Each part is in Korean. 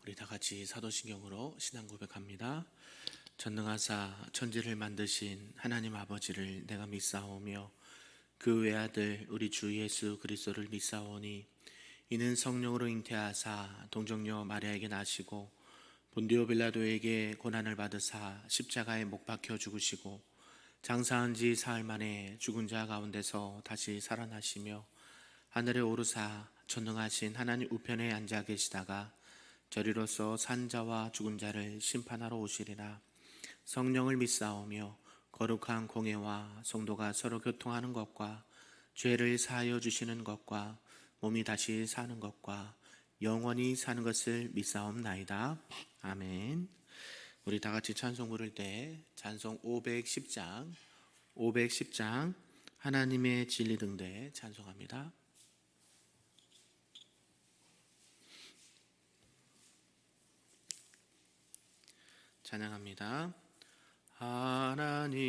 우리 다 같이 사도신경으로 신앙 고백합니다. 전능하사 천지를 만드신 하나님 아버지를 내가 믿사오며 그 외아들 우리 주 예수 그리스도를 믿사오니 이는 성령으로 잉태하사 동정녀 마리아에게 나시고 본디오 빌라도에게 고난을 받으사 십자가에 못 박혀 죽으시고 장사한 지 사흘 만에 죽은 자 가운데서 다시 살아나시며 하늘에 오르사 전능하신 하나님 우편에 앉아 계시다가 저리로서 산 자와 죽은 자를 심판하러 오시리라. 성령을 믿사오며 거룩한 공예와 성도가 서로 교통하는 것과 죄를 사하여 주시는 것과 몸이 다시 사는 것과 영원히 사는 것을 믿사옵나이다. 아멘. 우리 다 같이 찬송 부를 때 찬송 510장 하나님의 진리 등대 찬송합니다. 찬양합니다. 하나님의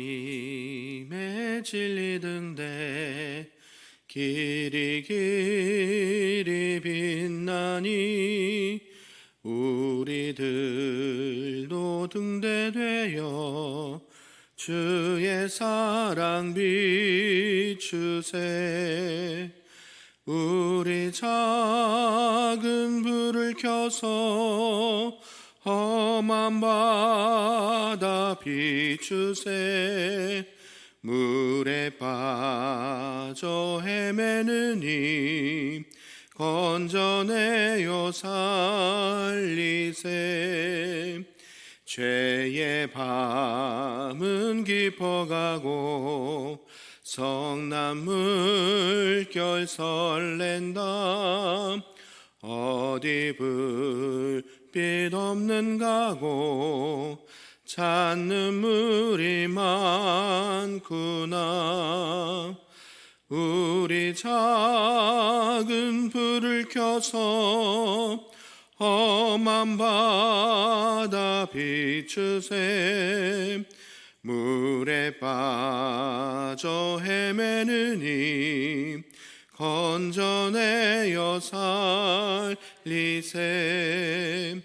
진리 등대 길이 빛나니 우리들도 등대되어 주의 사랑 비추세. 우리 작은 불을 켜서 험한 바다 비추세. 물에 빠져 헤매는 힘 건져내어 살리세. 죄의 밤은 깊어가고 성난 물결 설렌다. 어디 불빛 없는 가고 찾는 물이 많구나. 우리 작은 불을 켜서 험한 바다 비추세. 물에 빠져 헤매는 힘 건져내어 살리세.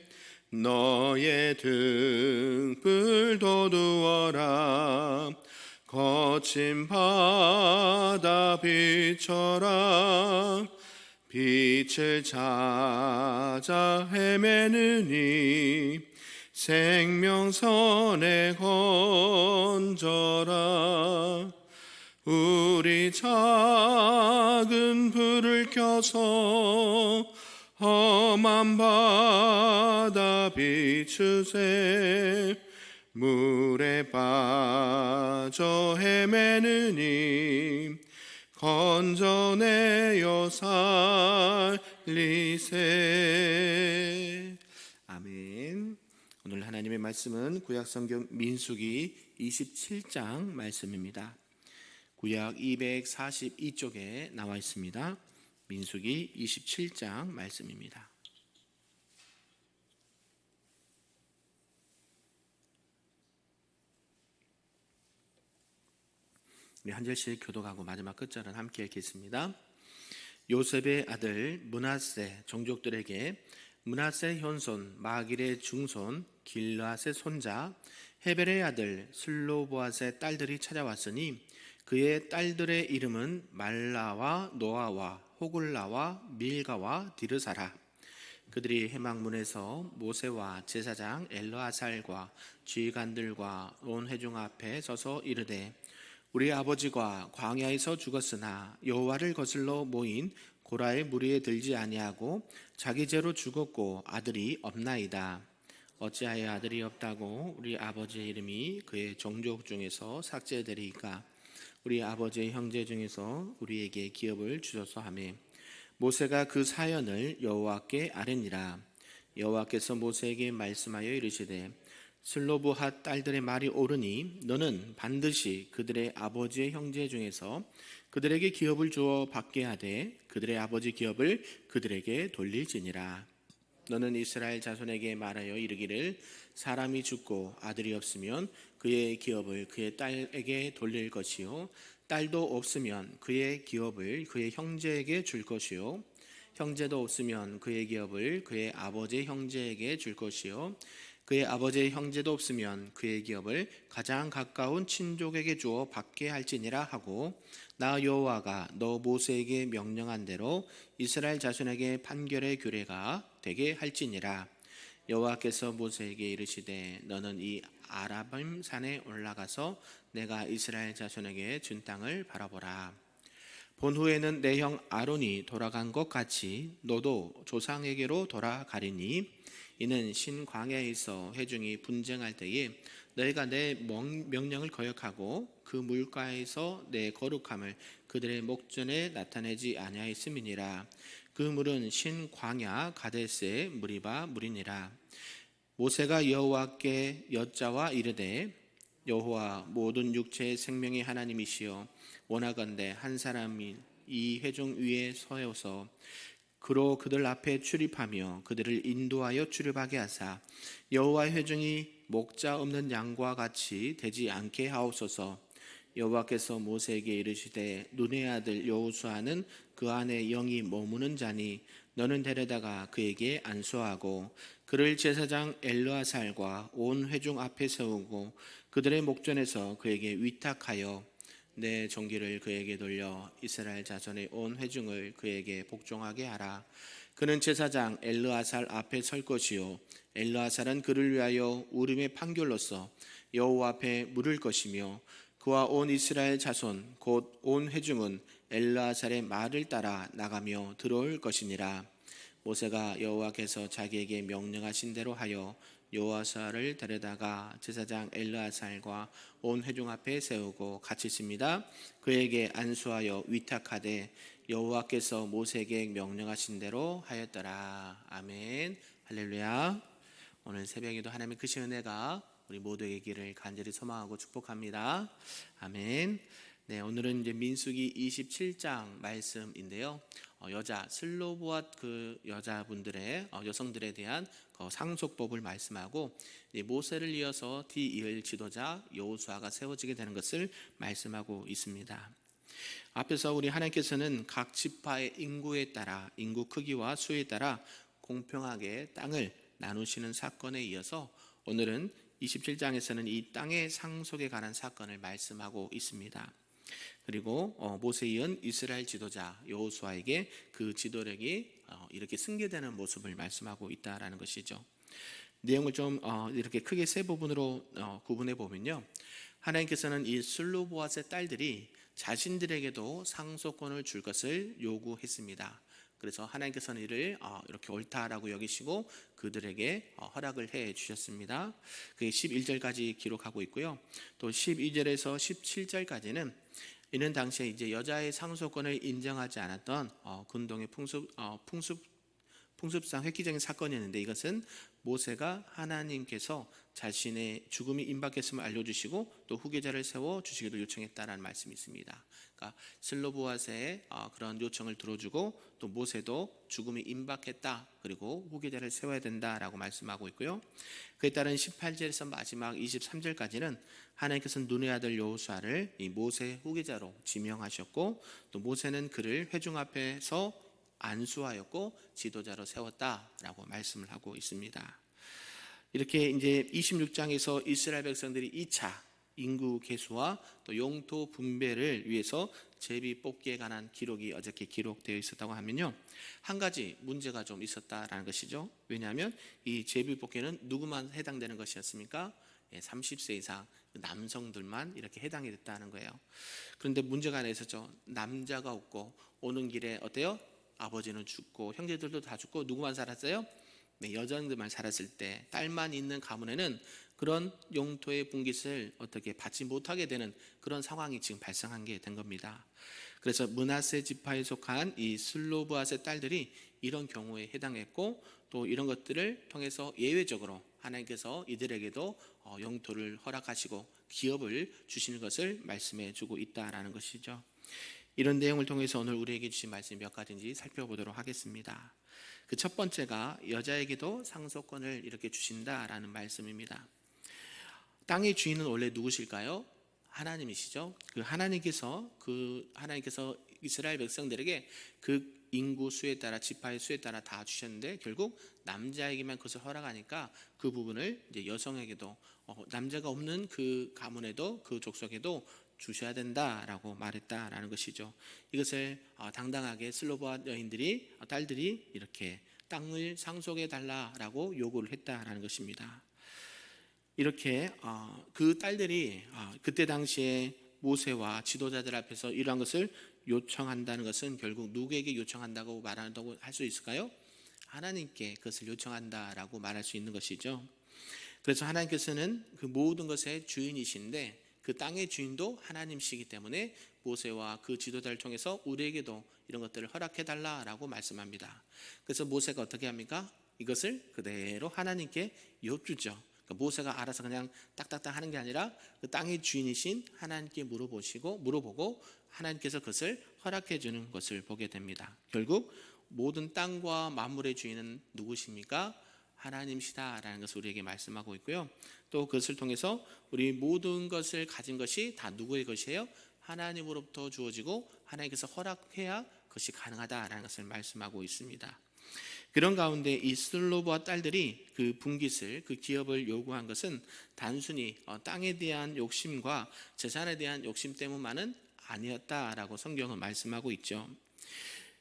너의 등불 돋우어라. 거친 바다 비춰라. 빛을 찾아 헤매는 힘 생명선에 건져라. 우리 작은 불을 켜서 험한 바다 비추세. 물에 빠져 헤매는 힘 건져내어 살리세. 아멘. 오늘 하나님의 말씀은 구약성경 민수기 27장 말씀입니다. 구약 242쪽에 나와 있습니다. 민수기 27장 말씀입니다. 우리 한 절씩 교독하고 마지막 끝절은 함께 읽겠습니다. 요셉의 아들 므낫세 종족들에게 므낫세 현손 마길의 중손 길앗의 손자 헤벨의 아들 슬로보앗의 딸들이 찾아왔으니 그의 딸들의 이름은 말라와 노아와 호글라와 밀가와 디르사라. 그들이 해막문에서 모세와 제사장 엘르아살과 지휘관들과 온 회중 앞에 서서 이르되 우리 아버지가 광야에서 죽었으나 여호와를 거슬러 모인 고라의 무리에 들지 아니하고 자기 죄로 죽었고 아들이 없나이다. 어찌하여 아들이 없다고 우리 아버지의 이름이 그의 종족 중에서 삭제되리이까. 우리 아버지의 형제 중에서 우리에게 기업을 주소서 하매 모세가 그 사연을 여호와께 아뢰니라. 여호와께서 모세에게 말씀하여 이르시되 슬로브핫 딸들의 말이 옳으니 너는 반드시 그들의 아버지의 형제 중에서 그들에게 기업을 주어 받게 하되 그들의 아버지 기업을 그들에게 돌릴지니라. 너는 이스라엘 자손에게 말하여 이르기를 사람이 죽고 아들이 없으면 그의 기업을 그의 딸에게 돌릴 것이요 딸도 없으면 그의 기업을 그의 형제에게 줄 것이요 형제도 없으면 그의 기업을 그의 아버지의 형제에게 줄 것이요 그의 아버지의 형제도 없으면 그의 기업을 가장 가까운 친족에게 주어 받게 할지니라 하고 나 여호와가 너 모세에게 명령한 대로 이스라엘 자손에게 판결의 규례가 되게 할지니라. 여호와께서 모세에게 이르시되 너는 이 아라빔 산에 올라가서 내가 이스라엘 자손에게 준 땅을 바라보라. 본 후에는 내 형 아론이 돌아간 것 같이 너도 조상에게로 돌아가리니 이는 신광야에 있어 회중이 분쟁할 때에 너희가 내 명령을 거역하고 그 물가에서 내 거룩함을 그들의 목전에 나타내지 아니하였음이니라. 그 물은 신광야 가데스의 무리바 물이니라. 모세가 여호와께 여짜와 이르되 여호와 모든 육체의 생명의 하나님이시여 원하건대 한 사람이 이 회중 위에 서어서 그로 그들 앞에 출입하며 그들을 인도하여 출입하게 하사 여호와의 회중이 목자 없는 양과 같이 되지 않게 하옵소서. 여호와께서 모세에게 이르시되 눈의 아들 여호수아는 그 안에 영이 머무는 자니 너는 데려다가 그에게 안수하고 그를 제사장 엘르아살과 온 회중 앞에 세우고 그들의 목전에서 그에게 위탁하여 내 종기를 그에게 돌려 이스라엘 자손의 온 회중을 그에게 복종하게 하라. 그는 제사장 엘르아살 앞에 설 것이요 엘르아살은 그를 위하여 우림의 판결로서 여호와 앞에 물을 것이며 그와 온 이스라엘 자손 곧 온 회중은 엘르아살의 말을 따라 나가며 들어올 것이니라. 모세가 여호와께서 자기에게 명령하신 대로 하여 여호와사를 데려다가 제사장 엘르아살과 온 회중 앞에 세우고 같이 있습니다. 그에게 안수하여 위탁하되 여호와께서 모세에게 명령하신 대로 하였더라. 아멘. 할렐루야. 오늘 새벽에도 하나님의 크신 은혜가 우리 모두에게 있기를 간절히 소망하고 축복합니다. 아멘. 네, 오늘은 이제 민수기 27장 말씀인데요. 여자 슬로보앗 그 여자분들의 여성들에 대한 상속법을 말씀하고 모세를 이어서 뒤이을 지도자 여호수아가 세워지게 되는 것을 말씀하고 있습니다. 앞에서 우리 하나님께서는 각 지파의 인구에 따라 인구 크기와 수에 따라 공평하게 땅을 나누시는 사건에 이어서 오늘은 27장에서는 이 땅의 상속에 관한 사건을 말씀하고 있습니다. 그리고 모세에 이은 이스라엘 지도자 여호수아에게 그 지도력이 이렇게 승계되는 모습을 말씀하고 있다라는 것이죠. 내용을 좀 이렇게 크게 세 부분으로 구분해 보면요, 하나님께서는 이 슬로보앗의 딸들이 자신들에게도 상속권을 줄 것을 요구했습니다. 그래서 하나님께서는 이를 이렇게 옳다라고 여기시고 그들에게 허락을 해 주셨습니다. 그게 11절까지 기록하고 있고요. 또 12절에서 17절까지는 이는 당시에 이제 여자의 상속권을 인정하지 않았던 근동의 풍습상 획기적인 사건이었는데, 이것은 모세가 하나님께서 자신의 죽음이 임박했음을 알려주시고 또 후계자를 세워주시기를 요청했다라는 말씀이 있습니다. 그러니까 슬로보앗의 그런 요청을 들어주고 또 모세도 죽음이 임박했다, 그리고 후계자를 세워야 된다라고 말씀하고 있고요. 그에 따른 18절에서 마지막 23절까지는 하나님께서는 눈의 아들 여호수아를 이 모세의 후계자로 지명하셨고 또 모세는 그를 회중 앞에서 안수하였고 지도자로 세웠다라고 말씀을 하고 있습니다. 이렇게 이제 26장에서 이스라엘 백성들이 2차 인구 계수와 또 영토 분배를 위해서 제비 뽑기에 관한 기록이 어저께 기록되어 있었다고 하면요, 한 가지 문제가 좀 있었다라는 것이죠. 왜냐하면 이 제비 뽑기는 누구만 해당되는 것이었습니까? 30세 이상 남성들만 이렇게 해당이 됐다는 거예요. 그런데 문제가 하나 있었죠. 남자가 없고 오는 길에 어때요? 아버지는 죽고 형제들도 다 죽고 누구만 살았어요? 여자들만 살았을 때 딸만 있는 가문에는 그런 영토의 분깃을 어떻게 받지 못하게 되는 그런 상황이 지금 발생한 게 된 겁니다. 그래서 므낫세 지파에 속한 이 슬로보앗의 딸들이 이런 경우에 해당했고 또 이런 것들을 통해서 예외적으로 하나님께서 이들에게도 영토를 허락하시고 기업을 주시는 것을 말씀해 주고 있다라는 것이죠. 이런 내용을 통해서 오늘 우리에게 주신 말씀 몇 가지인지 살펴보도록 하겠습니다. 그 첫 번째가 여자에게도 상속권을 이렇게 주신다라는 말씀입니다. 땅의 주인은 원래 누구실까요? 하나님이시죠. 그 하나님께서 이스라엘 백성들에게 그 인구 수에 따라 지파의 수에 따라 다 주셨는데 결국 남자에게만 그것을 허락하니까 그 부분을 이제 여성에게도 남자가 없는 그 가문에도 그 족속에도 주셔야 된다라고 말했다라는 것이죠. 이것을 당당하게 슬로바 여인들이 딸들이 이렇게 땅을 상속해 달라라고 요구를 했다라는 것입니다. 이렇게 그 딸들이 그때 당시에 모세와 지도자들 앞에서 이러한 것을 요청한다는 것은 결국 누구에게 요청한다고 말한다고 할 수 있을까요? 하나님께 그것을 요청한다라고 말할 수 있는 것이죠. 그래서 하나님께서는 그 모든 것의 주인이신데 그 땅의 주인도 하나님이시기 때문에 모세와 그 지도자를 통해서 우리에게도 이런 것들을 허락해 달라라고 말씀합니다. 그래서 모세가 어떻게 합니까? 이것을 그대로 하나님께 여쭈죠. 그러니까 모세가 알아서 그냥 딱딱딱 하는 게 아니라 그 땅의 주인이신 하나님께 물어보고 하나님께서 그것을 허락해 주는 것을 보게 됩니다. 결국 모든 땅과 만물의 주인은 누구십니까? 하나님이시다라는 것을 우리에게 말씀하고 있고요. 또 그것을 통해서 우리 모든 것을 가진 것이 다 누구의 것이에요? 하나님으로부터 주어지고 하나님께서 허락해야 그것이 가능하다라는 것을 말씀하고 있습니다. 그런 가운데 이 슬로바 딸들이 그 분깃을 그 기업을 요구한 것은 단순히 땅에 대한 욕심과 재산에 대한 욕심 때문만은 아니었다라고 성경은 말씀하고 있죠.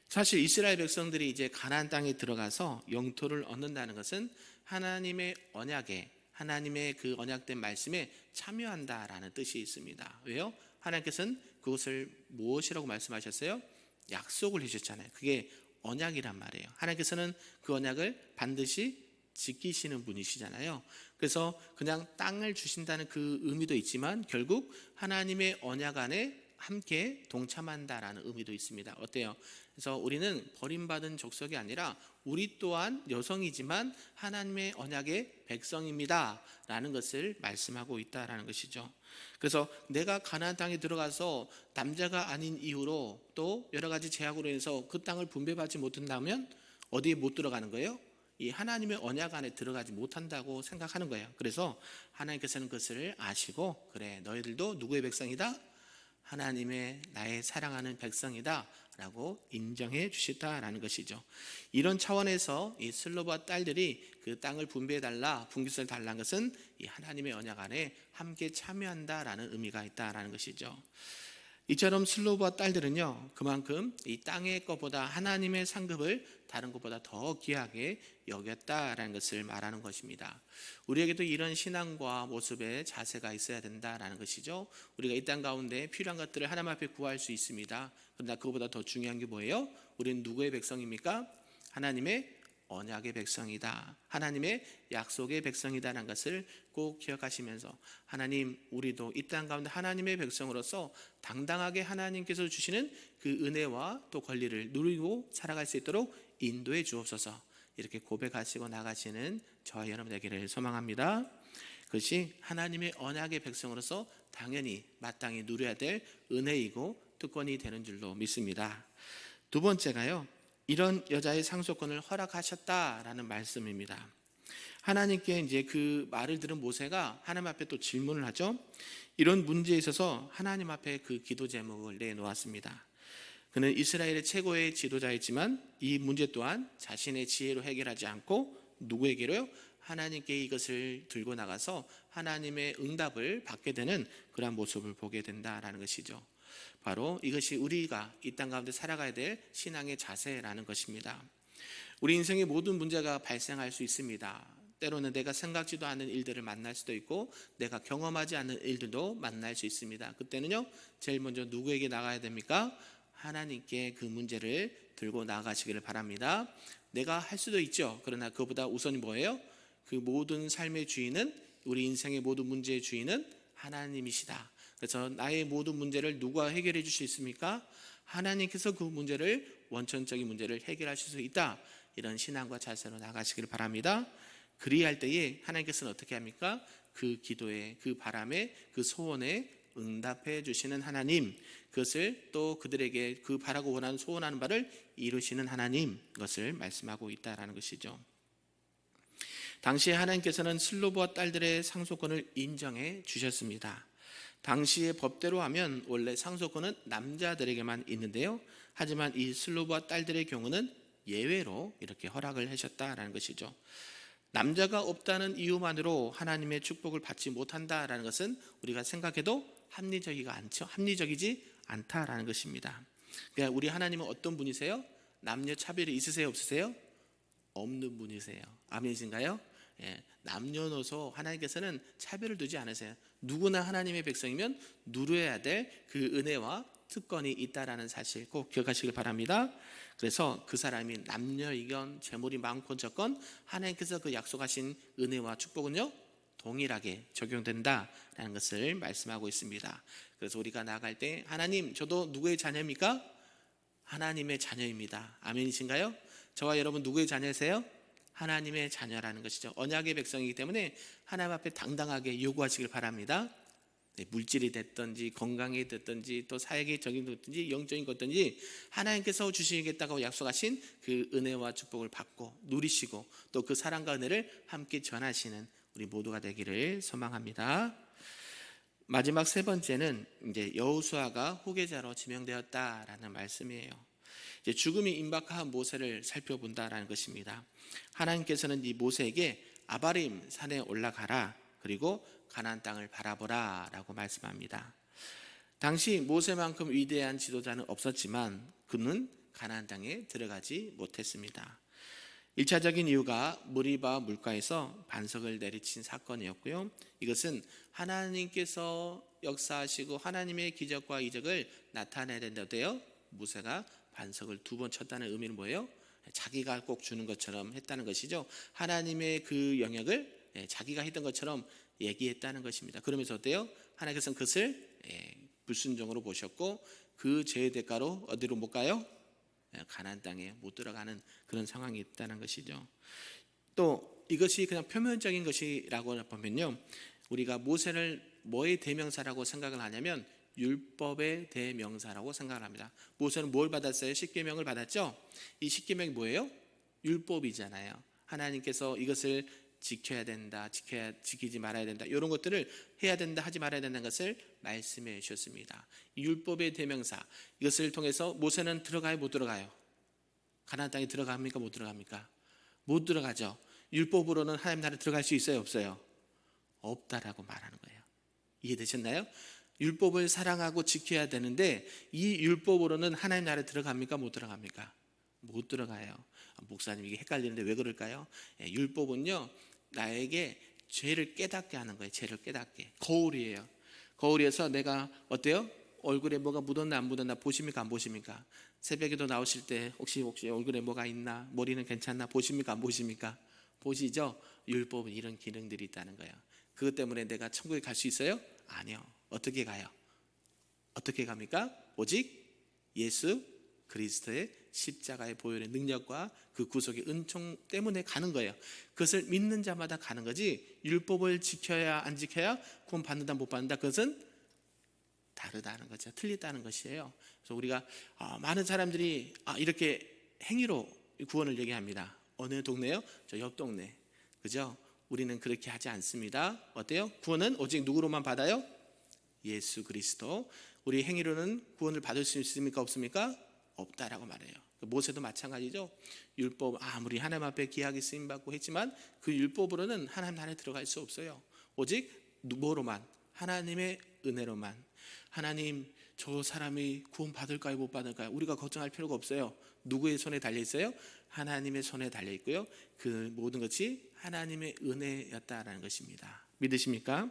사실 이스라엘 백성들이 이제 가나안 땅에 들어가서 영토를 얻는다는 것은 하나님의 언약에 하나님의 그 언약된 말씀에 참여한다라는 뜻이 있습니다. 왜요? 하나님께서는 그것을 무엇이라고 말씀하셨어요? 약속을 해주셨잖아요. 그게 언약이란 말이에요. 하나님께서는 그 언약을 반드시 지키시는 분이시잖아요. 그래서 그냥 땅을 주신다는 그 의미도 있지만 결국 하나님의 언약 안에 함께 동참한다라는 의미도 있습니다. 어때요? 그래서 우리는 버림받은 족속이 아니라 우리 또한 여성이지만 하나님의 언약의 백성입니다 라는 것을 말씀하고 있다라는 것이죠. 그래서 내가 가나안 땅에 들어가서 남자가 아닌 이유로 또 여러 가지 제약으로 인해서 그 땅을 분배받지 못한다면 어디에 못 들어가는 거예요? 이 하나님의 언약 안에 들어가지 못한다고 생각하는 거예요. 그래서 하나님께서는 그것을 아시고 그래 너희들도 누구의 백성이다? 하나님의 나의 사랑하는 백성이다 라고 인정해 주셨다라는 것이죠. 이런 차원에서 이 슬로바 딸들이 그 땅을 분배해달라 분깃을 달라는 것은 이 하나님의 언약 안에 함께 참여한다라는 의미가 있다라는 것이죠. 이처럼 슬로바 딸들은요 그만큼 이 땅의 것보다 하나님의 상급을 다른 것보다 더 귀하게 여겼다라는 것을 말하는 것입니다. 우리에게도 이런 신앙과 모습의 자세가 있어야 된다라는 것이죠. 우리가 이 땅 가운데 필요한 것들을 하나님 앞에 구할 수 있습니다. 그러나 그것보다 더 중요한 게 뭐예요? 우리는 누구의 백성입니까? 하나님의 언약의 백성이다. 하나님의 약속의 백성이다라는 것을 꼭 기억하시면서 하나님 우리도 이 땅 가운데 하나님의 백성으로서 당당하게 하나님께서 주시는 그 은혜와 또 권리를 누리고 살아갈 수 있도록 인도해 주옵소서. 이렇게 고백하시고 나가시는 저와 여러분 되기를 소망합니다. 그것이 하나님의 언약의 백성으로서 당연히 마땅히 누려야 될 은혜이고 특권이 되는 줄로 믿습니다. 두 번째가요. 이런 여자의 상속권을 허락하셨다라는 말씀입니다. 하나님께 이제 그 말을 들은 모세가 하나님 앞에 또 질문을 하죠. 이런 문제에 있어서 하나님 앞에 그 기도 제목을 내놓았습니다. 그는 이스라엘의 최고의 지도자였지만 이 문제 또한 자신의 지혜로 해결하지 않고 누구에게로요? 하나님께 이것을 들고 나가서 하나님의 응답을 받게 되는 그런 모습을 보게 된다라는 것이죠. 바로 이것이 우리가 이 땅 가운데 살아가야 될 신앙의 자세라는 것입니다. 우리 인생의 모든 문제가 발생할 수 있습니다. 때로는 내가 생각지도 않은 일들을 만날 수도 있고 내가 경험하지 않은 일들도 만날 수 있습니다. 그때는요 제일 먼저 누구에게 나가야 됩니까? 하나님께 그 문제를 들고 나가시기를 바랍니다. 내가 할 수도 있죠. 그러나 그보다 우선이 뭐예요? 그 모든 삶의 주인은 우리 인생의 모든 문제의 주인은 하나님이시다. 그래서 나의 모든 문제를 누가 해결해 줄 수 있습니까? 하나님께서 그 문제를 원천적인 문제를 해결하실 수 있다. 이런 신앙과 자세로 나가시길 바랍니다. 그리할 때에 하나님께서는 어떻게 합니까? 그 기도에 그 바람에 그 소원에 응답해 주시는 하나님, 그것을 또 그들에게 그 바라고 원하는 소원하는 바를 이루시는 하나님, 것을 말씀하고 있다라는 것이죠. 당시에 하나님께서는 슬로브와 딸들의 상속권을 인정해 주셨습니다. 당시의 법대로 하면 원래 상속권은 남자들에게만 있는데요. 하지만 이 슬로브와 딸들의 경우는 예외로 이렇게 허락을 하셨다라는 것이죠. 남자가 없다는 이유만으로 하나님의 축복을 받지 못한다라는 것은 우리가 생각해도 합리적이지 않다라는 것입니다. 그러니까 우리 하나님은 어떤 분이세요? 남녀 차별이 있으세요, 없으세요? 없는 분이세요. 아멘이신가요? 예, 남녀노소 하나님께서는 차별을 두지 않으세요. 누구나 하나님의 백성이면 누려야 될 그 은혜와 특권이 있다라는 사실 꼭 기억하시길 바랍니다. 그래서 그 사람이 남녀이건 재물이 많건 적건 하나님께서 그 약속하신 은혜와 축복은요 동일하게 적용된다라는 것을 말씀하고 있습니다. 그래서 우리가 나아갈 때 하나님 저도 누구의 자녀입니까? 하나님의 자녀입니다. 아멘이신가요? 저와 여러분 누구의 자녀세요? 하나님의 자녀라는 것이죠. 언약의 백성이기 때문에 하나님 앞에 당당하게 요구하시길 바랍니다. 네, 물질이 됐든지 건강이 됐든지 또 사회적인 것든지 영적인 것든지 하나님께서 주시겠다고 약속하신 그 은혜와 축복을 받고 누리시고 또 그 사랑과 은혜를 함께 전하시는 우리 모두가 되기를 소망합니다. 마지막 세 번째는 이제 여호수아가 후계자로 지명되었다라는 말씀이에요. 이제 죽음이 임박한 모세를 살펴본다라는 것입니다. 하나님께서는 이 모세에게 아바림 산에 올라가라 그리고 가나안 땅을 바라보라 라고 말씀합니다. 당시 모세만큼 위대한 지도자는 없었지만 그는 가나안 땅에 들어가지 못했습니다. 1차적인 이유가 무리바 물가에서 반석을 내리친 사건이었고요. 이것은 하나님께서 역사하시고 하나님의 기적과 이적을 나타내야 된다고요. 모세가 반석을 2번 쳤다는 의미는 뭐예요? 자기가 꼭 주는 것처럼 했다는 것이죠. 하나님의 그 영역을 자기가 했던 것처럼 얘기했다는 것입니다. 그러면서 어때요? 하나님께서는 그것을 불순종으로 보셨고 그 죄의 대가로 어디로 못 가요? 가나안 땅에 못 들어가는 그런 상황이 있다는 것이죠. 또 이것이 그냥 표면적인 것이라고 보면요, 우리가 모세를 뭐의 대명사라고 생각을 하냐면 율법의 대명사라고 생각을 합니다. 모세는 뭘 받았어요? 십계명을 받았죠. 이 십계명이 뭐예요? 율법이잖아요. 하나님께서 이것을 지켜야 된다, 지키지 말아야 된다, 이런 것들을 해야 된다, 하지 말아야 된다는 것을 말씀해 주셨습니다. 이 율법의 대명사, 이것을 통해서 모세는 들어가요, 못 들어가요? 가나안 땅에 들어갑니까, 못 들어갑니까? 못 들어가죠. 율법으로는 하나님 나라에 들어갈 수 있어요, 없어요? 없다라고 말하는 거예요. 이해되셨나요? 율법을 사랑하고 지켜야 되는데 이 율법으로는 하나님 나라에 들어갑니까, 못 들어갑니까? 못 들어가요. 목사님 이게 헷갈리는데 왜 그럴까요? 율법은요 나에게 죄를 깨닫게 하는 거예요. 죄를 깨닫게. 거울이에요. 거울에서 내가 어때요? 얼굴에 뭐가 묻었나 안 묻었나 보십니까, 안 보십니까? 새벽에도 나오실 때 혹시 얼굴에 뭐가 있나, 머리는 괜찮나 보십니까, 안 보십니까? 보시죠. 율법은 이런 기능들이 있다는 거예요. 그것 때문에 내가 천국에 갈 수 있어요? 아니요. 어떻게 가요? 어떻게 갑니까? 오직 예수 그리스도의 십자가의 보혈의 능력과 그 구속의 은총 때문에 가는 거예요. 그것을 믿는 자마다 가는 거지 율법을 지켜야 안 지켜야 구원 받는다 못 받는다 그것은 다르다는 거죠. 틀리다는 것이에요. 그래서 우리가 많은 사람들이 이렇게 행위로 구원을 얘기합니다. 어느 동네요? 저 옆 동네. 그죠? 우리는 그렇게 하지 않습니다. 어때요? 구원은 오직 누구로만 받아요? 예수 그리스도. 우리 행위로는 구원을 받을 수 있습니까, 없습니까? 없다라고 말해요. 모세도 마찬가지죠. 율법 아무리 하나님 앞에 귀하게 쓰임받고 했지만 그 율법으로는 하나님 나라에 들어갈 수 없어요. 오직 뭐로만? 하나님의 은혜로만. 하나님 저 사람이 구원 받을까요, 못 받을까요? 우리가 걱정할 필요가 없어요. 누구의 손에 달려 있어요? 하나님의 손에 달려 있고요. 그 모든 것이 하나님의 은혜였다라는 것입니다. 믿으십니까?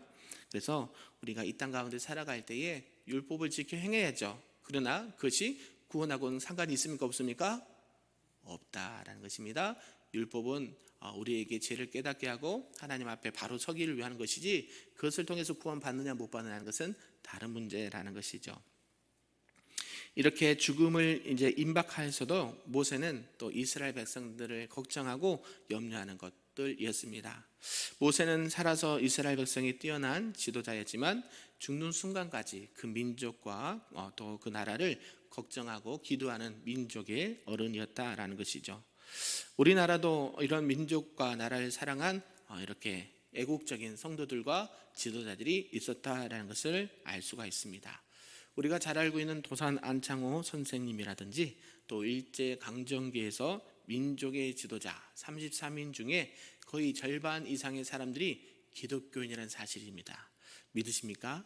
그래서 우리가 이 땅 가운데 살아갈 때에 율법을 지켜 행해야죠. 그러나 그것이 구원하고는 상관이 있습니까, 없습니까? 없다라는 것입니다. 율법은 우리에게 죄를 깨닫게 하고 하나님 앞에 바로 서기를 위한 것이지 그것을 통해서 구원 받느냐 못 받느냐는 것은 다른 문제라는 것이죠. 이렇게 죽음을 이제 임박하여서도 모세는 또 이스라엘 백성들을 걱정하고 염려하는 것들이었습니다. 모세는 살아서 이스라엘 백성이 뛰어난 지도자였지만 죽는 순간까지 그 민족과 또 그 나라를 걱정하고 기도하는 민족의 어른이었다라는 것이죠. 우리나라도 이런 민족과 나라를 사랑한 이렇게 애국적인 성도들과 지도자들이 있었다라는 것을 알 수가 있습니다. 우리가 잘 알고 있는 도산 안창호 선생님이라든지 또 일제 강점기에서 민족의 지도자 33인 중에 거의 절반 이상의 사람들이 기독교인이라는 사실입니다. 믿으십니까?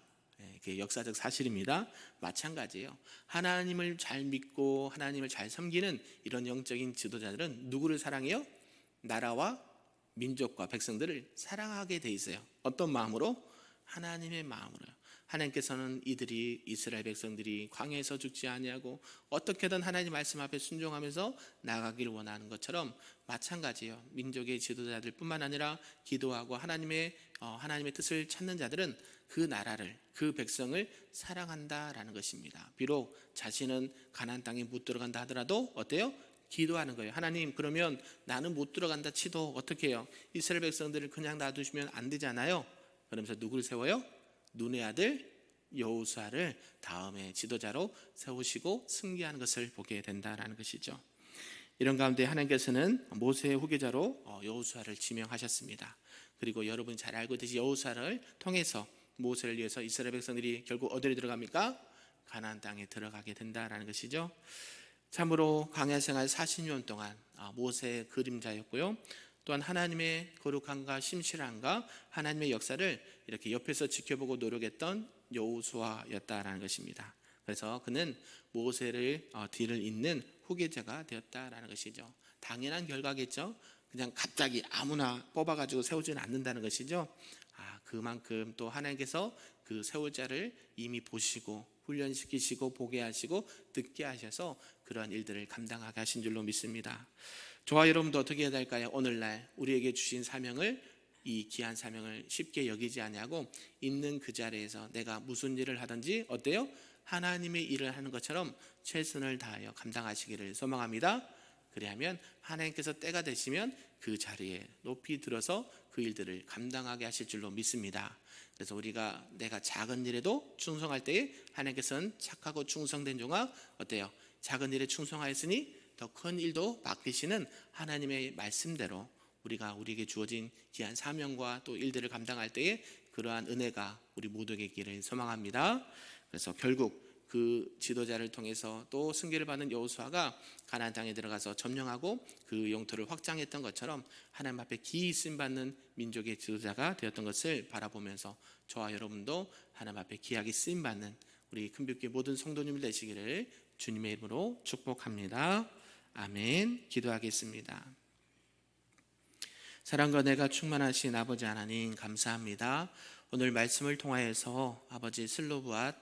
그게 역사적 사실입니다. 마찬가지예요. 하나님을 잘 믿고 하나님을 잘 섬기는 이런 영적인 지도자들은 누구를 사랑해요? 나라와 민족과 백성들을 사랑하게 돼 있어요. 어떤 마음으로? 하나님의 마음으로요. 하나님께서는 이들이 이스라엘 백성들이 광야에서 죽지 아니하고 어떻게든 하나님 말씀 앞에 순종하면서 나가기를 원하는 것처럼 마찬가지예요. 민족의 지도자들 뿐만 아니라 기도하고 하나님의 뜻을 찾는 자들은 그 나라를, 그 백성을 사랑한다라는 것입니다. 비록 자신은 가나안 땅에 못 들어간다 하더라도 어때요? 기도하는 거예요. 하나님, 그러면 나는 못 들어간다 치도 어떻게 해요? 이스라엘 백성들을 그냥 놔두시면 안 되잖아요. 그러면서 누구를 세워요? 눈의 아들 여호수아를 다음에 지도자로 세우시고 승리하는 것을 보게 된다라는 것이죠. 이런 가운데 하나님께서는 모세의 후계자로 여호수아를 지명하셨습니다. 그리고 여러분이 잘 알고 있듯이 여호수아를 통해서 모세를 위해서 이스라엘 백성들이 결국 어디로 들어갑니까? 가나안 땅에 들어가게 된다라는 것이죠. 참으로 광야 생활 40년 동안 모세의 그림자였고요. 또한 하나님의 거룩함과 심실함과 하나님의 역사를 이렇게 옆에서 지켜보고 노력했던 여호수아였다라는 것입니다. 그래서 그는 모세를 뒤를 잇는 후계자가 되었다라는 것이죠. 당연한 결과겠죠. 그냥 갑자기 아무나 뽑아가지고 세우지는 않는다는 것이죠. 그만큼 또 하나님께서 그 세울 자를 이미 보시고 훈련시키시고 보게 하시고 듣게 하셔서 그러한 일들을 감당하게 하신 줄로 믿습니다. 저와 여러분도 어떻게 해야 될까요? 오늘날 우리에게 주신 사명을, 이 귀한 사명을 쉽게 여기지 아니하고 있는 그 자리에서 내가 무슨 일을 하든지 어때요? 하나님의 일을 하는 것처럼 최선을 다하여 감당하시기를 소망합니다. 그리하면 하나님께서 때가 되시면 그 자리에 높이 들어서 그 일들을 감당하게 하실 줄로 믿습니다. 그래서 우리가 내가 작은 일에도 충성할 때에 하나님께서는 착하고 충성된 종아 어때요? 작은 일에 충성하였으니 더 큰 일도 맡기시는 하나님의 말씀대로 우리에게 주어진 귀한 사명과 또 일들을 감당할 때에 그러한 은혜가 우리 모두에게 있기를 소망합니다. 그래서 결국 그 지도자를 통해서 또 승계를 받는 여호수아가 가나안 땅에 들어가서 점령하고 그 영토를 확장했던 것처럼 하나님 앞에 기이 쓰임 받는 민족의 지도자가 되었던 것을 바라보면서 저와 여러분도 하나님 앞에 귀하게 쓰임 받는 우리 큰빛교회 모든 성도님들 되시기를 주님의 이름으로 축복합니다. 아멘. 기도하겠습니다. 사랑과 은혜가 충만하신 아버지 하나님 감사합니다. 오늘 말씀을 통하여서 아버지 슬로브와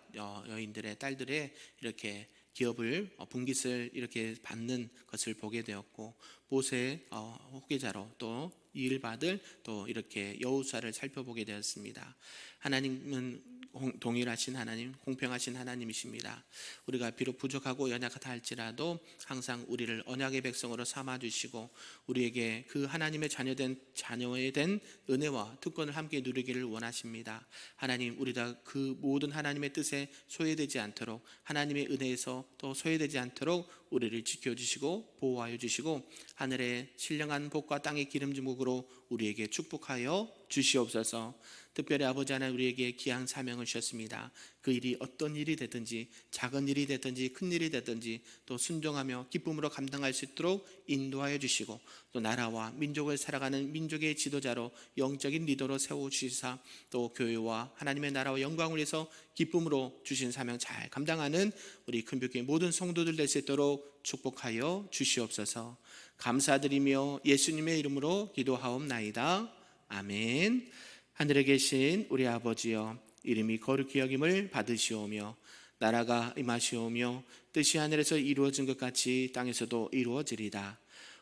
여인들의 딸들의 이렇게 기업을 분깃을 이렇게 받는 것을 보게 되었고 모세의 후계자로 또 일 받을 또 이렇게 여호수아를 살펴보게 되었습니다. 하나님은 동일하신 하나님, 공평하신 하나님이십니다. 우리가 비록 부족하고 연약하다 할지라도 항상 우리를 언약의 백성으로 삼아주시고 우리에게 그 하나님의 자녀에 된 은혜와 특권을 함께 누리기를 원하십니다. 하나님, 우리가 그 모든 하나님의 뜻에 소외되지 않도록 하나님의 은혜에서 또 소외되지 않도록 우리를 지켜주시고 보호하여 주시고 하늘의 신령한 복과 땅의 기름진 목으로 우리에게 축복하여 주시옵소서. 특별히 아버지 하나님 우리에게 귀한 사명을 주셨습니다. 그 일이 어떤 일이 되든지 작은 일이 되든지 큰 일이 되든지 또 순종하며 기쁨으로 감당할 수 있도록 인도하여 주시고 또 나라와 민족을 살아가는 민족의 지도자로 영적인 리더로 세워주시사 또 교회와 하나님의 나라와 영광을 위해서 기쁨으로 주신 사명 잘 감당하는 우리 큰빛교회 모든 성도들 될 수 있도록 축복하여 주시옵소서. 감사드리며 예수님의 이름으로 기도하옵나이다. 아멘. 하늘에 계신 우리 아버지여, 이름이 거룩히 여김을 받으시오며 나라가 임하시오며 뜻이 하늘에서 이루어진 것 같이 땅에서도 이루어지리다.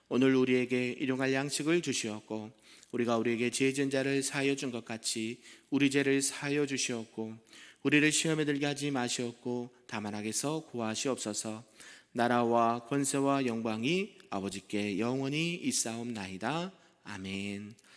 오늘 우리에게 일용할 양식을 주시었고 우리가 우리에게 죄 지은 자를 사하여 준 것 같이 우리 죄를 사하여 주시었고 우리를 시험에 들게 하지 마시었고 다만 악에서 구하시옵소서. 나라와 권세와 영광이 아버지께 영원히 있사옵나이다. 아멘.